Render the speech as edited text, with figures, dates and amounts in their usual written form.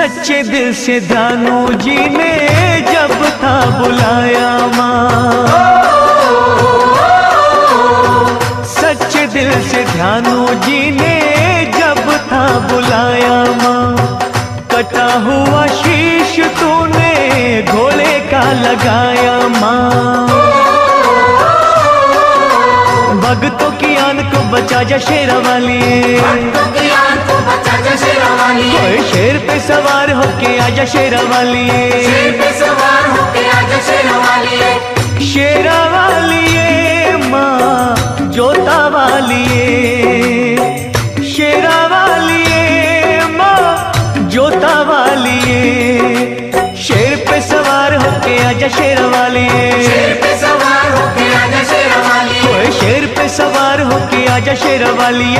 सच्चे दिल से ध्यानू जी ने जब था बुलाया माँ, सच्चे दिल से ध्यानू जी ने जब था बुलाया माँ। कटा हुआ शीश तूने घोड़े का लगाया माँ, भक्तों की आन को बचा जा शेरा वाली, कोई शेर पे सवार होके आजा शेरा वाली, शेरा वाली माँ जोता वाली, शेरा वाली माँ जोता वाली, शेर पे सवार होके आजा शेरा वाली, कोई शेर पे सवार होके आजा शेरा वाली।